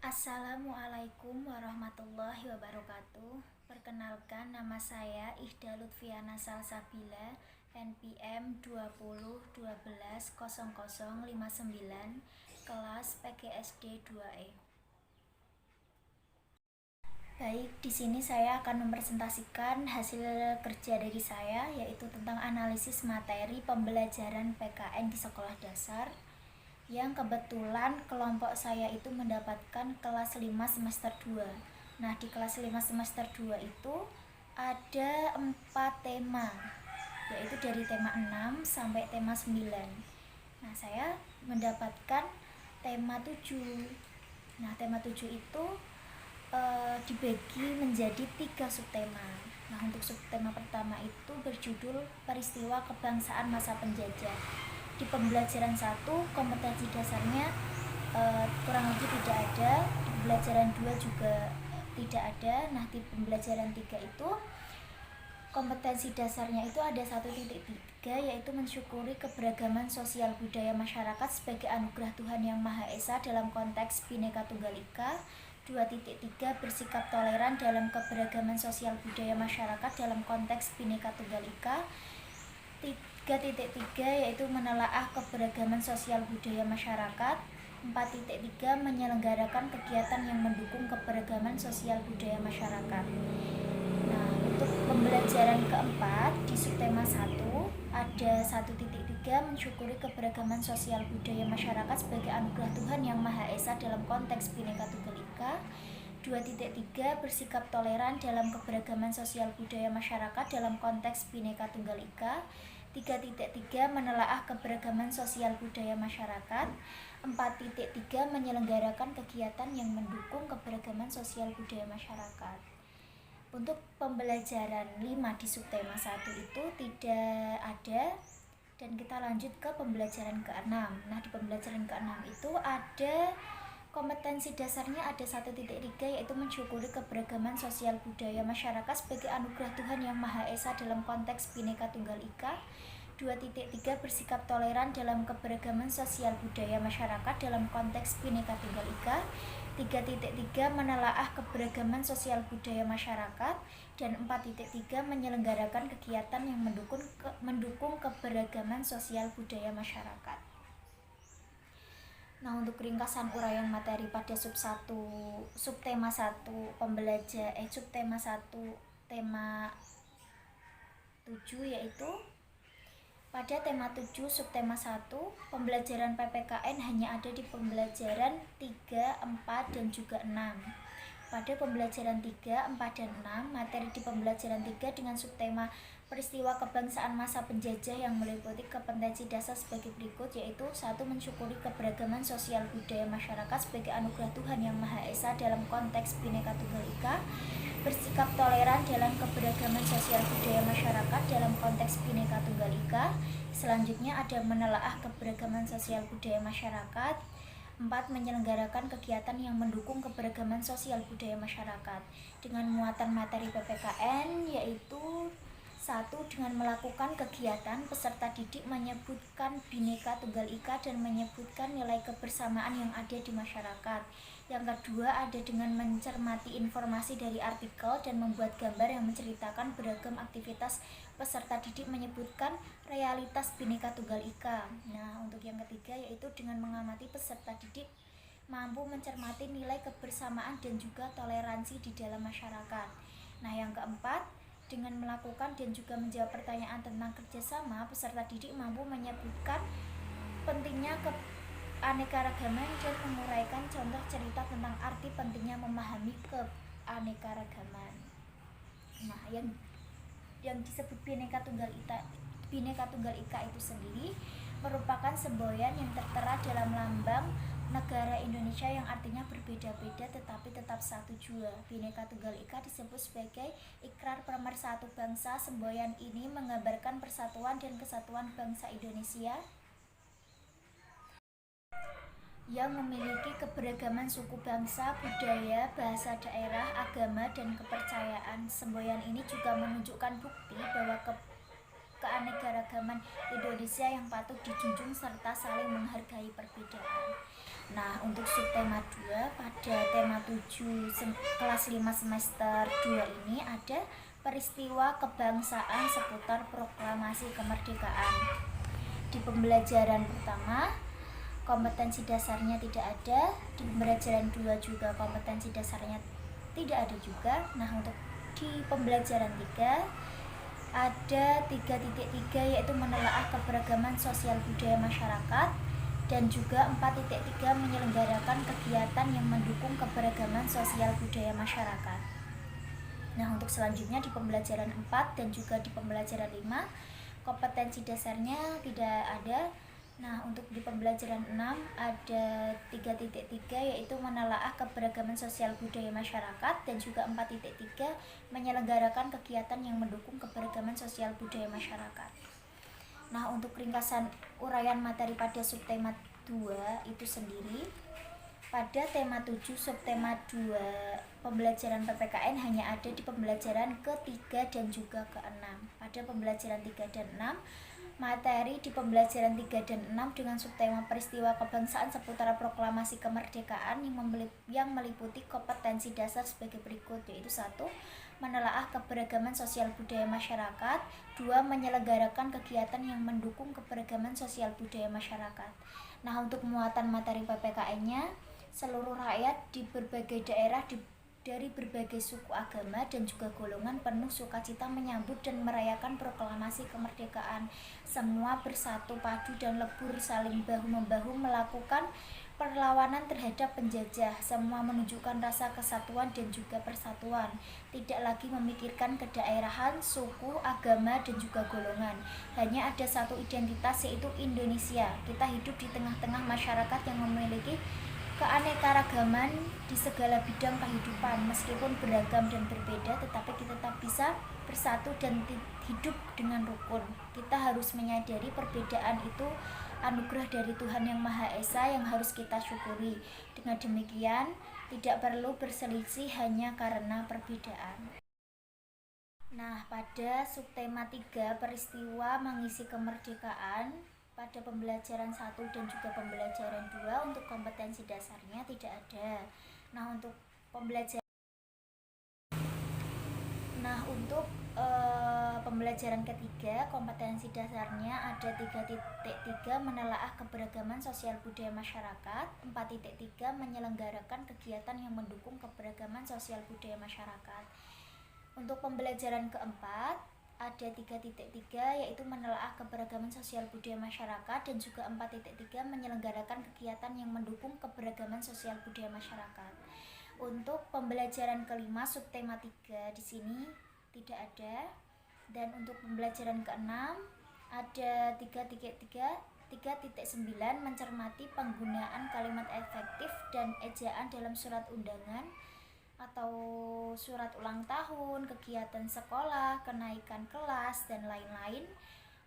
Assalamualaikum warahmatullahi wabarakatuh. Perkenalkan, nama saya Ihda Lutfiana Salsabila, NPM 2012120059, kelas PGSD 2E. Baik, di sini saya akan mempresentasikan hasil kerja dari saya, yaitu tentang analisis materi pembelajaran PKN di sekolah dasar, yang kebetulan kelompok saya itu mendapatkan kelas 5 semester 2. Nah, di kelas 5 semester 2 itu ada 4 tema, yaitu dari tema 6 sampai tema 9. Nah, saya mendapatkan tema 7. Nah, tema 7 itu dibagi menjadi 3 subtema. Nah, untuk subtema pertama itu berjudul peristiwa kebangsaan masa penjajah. Di pembelajaran 1 kompetensi dasarnya kurang lebih tidak ada, di pembelajaran 2 juga tidak ada. Nah, di pembelajaran 3 itu kompetensi dasarnya itu ada 1.3, yaitu mensyukuri keberagaman sosial budaya masyarakat sebagai anugerah Tuhan Yang Maha Esa dalam konteks Bhinneka Tunggal Ika. 2.3 bersikap toleran dalam keberagaman sosial budaya masyarakat dalam konteks Bhinneka Tunggal Ika. 3.3 yaitu menelaah keberagaman sosial budaya masyarakat. 4.3 menyelenggarakan kegiatan yang mendukung keberagaman sosial budaya masyarakat. Nah, untuk pembelajaran keempat di subtema 1 ada 1.3 mensyukuri keberagaman sosial budaya masyarakat sebagai anugerah Tuhan Yang Maha Esa dalam konteks Bhinneka Tunggal Ika. 2.3 bersikap toleran dalam keberagaman sosial budaya masyarakat dalam konteks Bhinneka Tunggal Ika. 3.3 menelaah keberagaman sosial budaya masyarakat. 4.3 menyelenggarakan kegiatan yang mendukung keberagaman sosial budaya masyarakat. Untuk pembelajaran 5 di subtema 1 itu tidak ada, dan kita lanjut ke pembelajaran ke-6. Nah, di pembelajaran ke-6 itu ada kompetensi dasarnya ada 1.3, yaitu mensyukuri keberagaman sosial budaya masyarakat sebagai anugerah Tuhan Yang Maha Esa dalam konteks Bhinneka Tunggal Ika. 2.3 bersikap toleran dalam keberagaman sosial budaya masyarakat dalam konteks Bhinneka Tunggal Ika. 3.3 menelaah keberagaman sosial budaya masyarakat. Dan 4.3 menyelenggarakan kegiatan yang mendukung keberagaman sosial budaya masyarakat. Nah, untuk ringkasan uraian materi pada subtema 1 subtema 1 tema 7, yaitu pada tema 7 subtema 1 pembelajaran PPKN hanya ada di pembelajaran 3, 4, dan juga 6. Pada pembelajaran 3, 4, dan 6, materi di pembelajaran 3 dengan subtema peristiwa kebangsaan masa penjajah yang meliputi kompetensi dasar sebagai berikut, yaitu 1. Mensyukuri keberagaman sosial budaya masyarakat sebagai anugerah Tuhan Yang Maha Esa dalam konteks Bhinneka Tunggal Ika. Bersikap toleran dalam keberagaman sosial budaya masyarakat dalam konteks Bhinneka Tunggal Ika. Selanjutnya ada menelaah keberagaman sosial budaya masyarakat. 4. Menyelenggarakan kegiatan yang mendukung keberagaman sosial budaya masyarakat dengan muatan materi PPKN, yaitu 1. Dengan melakukan kegiatan, peserta didik menyebutkan Bhinneka Tunggal Ika dan menyebutkan nilai kebersamaan yang ada di masyarakat. Yang kedua, ada dengan mencermati informasi dari artikel dan membuat gambar yang menceritakan beragam aktivitas. Peserta didik menyebutkan realitas Bhinneka Tunggal Ika. Nah, untuk yang ketiga yaitu dengan mengamati peserta didik mampu mencermati nilai kebersamaan dan juga toleransi di dalam masyarakat. Nah, yang keempat, dengan melakukan dan juga menjawab pertanyaan tentang kerjasama, peserta didik mampu menyebutkan pentingnya keanekaragaman dan menguraikan contoh cerita tentang arti pentingnya memahami keanekaragaman. Nah, yang disebut Bhinneka Tunggal Ika itu sendiri merupakan semboyan yang tertera dalam lambang negara Indonesia yang artinya berbeda-beda tetapi tetap satu jua. Bhinneka Tunggal Ika disebut sebagai ikrar pemersatu bangsa. Semboyan ini menggambarkan persatuan dan kesatuan bangsa Indonesia yang memiliki keberagaman suku bangsa, budaya, bahasa daerah, agama, dan kepercayaan. Semboyan ini juga menunjukkan bukti bahwa keanekaragaman Indonesia yang patut dijunjung serta saling menghargai perbedaan. Nah, untuk subtema 2 pada tema 7 kelas 5 semester 2 ini ada peristiwa kebangsaan seputar proklamasi kemerdekaan. Di pembelajaran pertama, kompetensi dasarnya tidak ada, di pembelajaran 2 juga kompetensi dasarnya tidak ada juga. Nah, untuk di pembelajaran 3 ada 3.3 yaitu menelaah keberagaman sosial budaya masyarakat, dan juga 4.3 menyelenggarakan kegiatan yang mendukung keberagaman sosial budaya masyarakat. Nah, untuk selanjutnya di pembelajaran 4 dan juga di pembelajaran 5 kompetensi dasarnya tidak ada. Nah, untuk di pembelajaran 6 ada 3.3 yaitu menelaah keberagaman sosial budaya masyarakat, dan juga 4.3 menyelenggarakan kegiatan yang mendukung keberagaman sosial budaya masyarakat. Nah, untuk ringkasan uraian materi pada subtema 2 itu sendiri, pada tema 7 subtema 2 pembelajaran PPKN hanya ada di pembelajaran ke-3 dan juga ke-6. Pada pembelajaran 3 dan 6, materi di pembelajaran 3 dan 6 dengan subtema peristiwa kebangsaan seputar proklamasi kemerdekaan yang meliputi kompetensi dasar sebagai berikut, yaitu 1. Menelaah keberagaman sosial budaya masyarakat. 2. Menyelenggarakan kegiatan yang mendukung keberagaman sosial budaya masyarakat. Nah, untuk muatan materi PPKN-nya, seluruh rakyat di berbagai daerah dari berbagai suku, agama, dan juga golongan penuh sukacita menyambut dan merayakan proklamasi kemerdekaan. Semua bersatu padu dan lebur saling bahu-membahu melakukan perlawanan terhadap penjajah. Semua menunjukkan rasa kesatuan dan juga persatuan, tidak lagi memikirkan kedaerahan, suku, agama, dan juga golongan. Hanya ada satu identitas, yaitu Indonesia. Kita hidup di tengah-tengah masyarakat yang memiliki keanekaragaman di segala bidang kehidupan. Meskipun beragam dan berbeda, tetapi kita tetap bisa bersatu dan hidup dengan rukun. Kita harus menyadari perbedaan itu anugerah dari Tuhan Yang Maha Esa yang harus kita syukuri. Dengan demikian, tidak perlu berselisih hanya karena perbedaan. Nah, pada subtema 3 peristiwa mengisi kemerdekaan, pada pembelajaran 1 dan juga pembelajaran 2 untuk kompetensi dasarnya tidak ada. Nah, untuk pembelajaran pembelajaran ketiga, kompetensi dasarnya ada 3.3 menelaah keberagaman sosial budaya masyarakat, 4.3 menyelenggarakan kegiatan yang mendukung keberagaman sosial budaya masyarakat. Untuk pembelajaran keempat ada 3.3 yaitu menelaah keberagaman sosial budaya masyarakat, dan juga 4.3 menyelenggarakan kegiatan yang mendukung keberagaman sosial budaya masyarakat. Untuk pembelajaran kelima subtema 3 di sini tidak ada. Dan untuk pembelajaran ke-6 ada 3.9 mencermati penggunaan kalimat efektif dan ejaan dalam surat undangan atau surat ulang tahun, kegiatan sekolah, kenaikan kelas, dan lain-lain.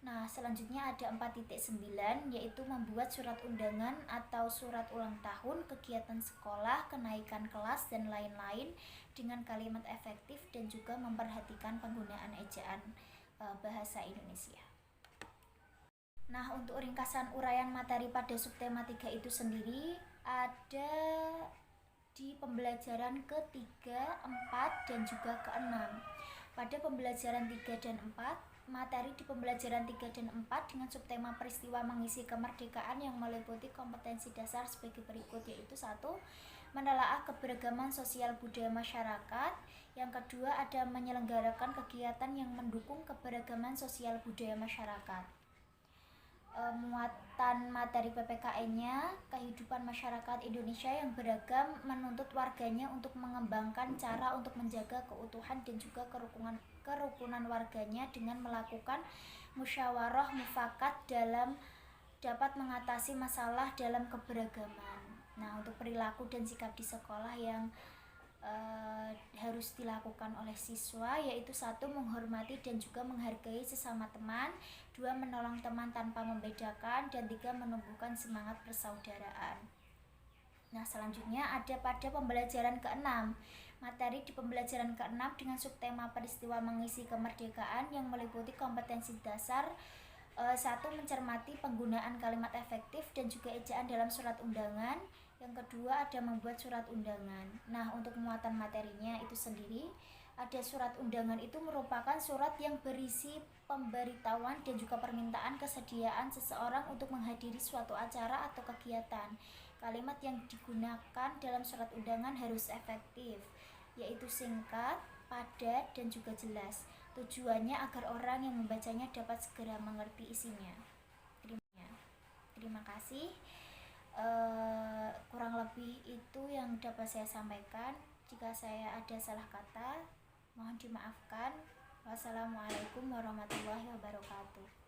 Nah, selanjutnya ada 4.9 yaitu membuat surat undangan atau surat ulang tahun, kegiatan sekolah, kenaikan kelas, dan lain-lain dengan kalimat efektif dan juga memperhatikan penggunaan ejaan bahasa Indonesia. Nah, untuk ringkasan uraian materi pada subtema 3 itu sendiri ada di pembelajaran ke-3, 4, dan juga ke-6. Pada pembelajaran 3 dan 4, materi di pembelajaran 3 dan 4 dengan subtema peristiwa mengisi kemerdekaan yang meliputi kompetensi dasar sebagai berikut, yaitu 1. Menelaah keberagaman sosial budaya masyarakat. Yang kedua ada menyelenggarakan kegiatan yang mendukung keberagaman sosial budaya masyarakat. Muatan materi PPKN-nya, kehidupan masyarakat Indonesia yang beragam menuntut warganya untuk mengembangkan cara untuk menjaga keutuhan dan juga kerukunan warganya dengan melakukan musyawarah mufakat dalam dapat mengatasi masalah dalam keberagaman. Nah, untuk perilaku dan sikap di sekolah yang harus dilakukan oleh siswa, yaitu 1. Menghormati dan juga menghargai sesama teman, 2. Menolong teman tanpa membedakan, dan 3. Menumbuhkan semangat persaudaraan. Nah, selanjutnya ada pada pembelajaran ke-6 materi di pembelajaran ke-6 dengan subtema peristiwa mengisi kemerdekaan yang meliputi kompetensi dasar 1. Mencermati penggunaan kalimat efektif dan juga ejaan dalam surat undangan. Yang kedua ada membuat surat undangan. Nah, untuk muatan materinya itu sendiri, ada surat undangan itu merupakan surat yang berisi pemberitahuan dan juga permintaan kesediaan seseorang untuk menghadiri suatu acara atau kegiatan. Kalimat yang digunakan dalam surat undangan harus efektif, yaitu singkat, padat, dan juga jelas. Tujuannya agar orang yang membacanya dapat segera mengerti isinya. Terima kasih. Kurang lebih itu yang dapat saya sampaikan. Jika saya ada salah kata, mohon dimaafkan. Wassalamualaikum warahmatullahi wabarakatuh.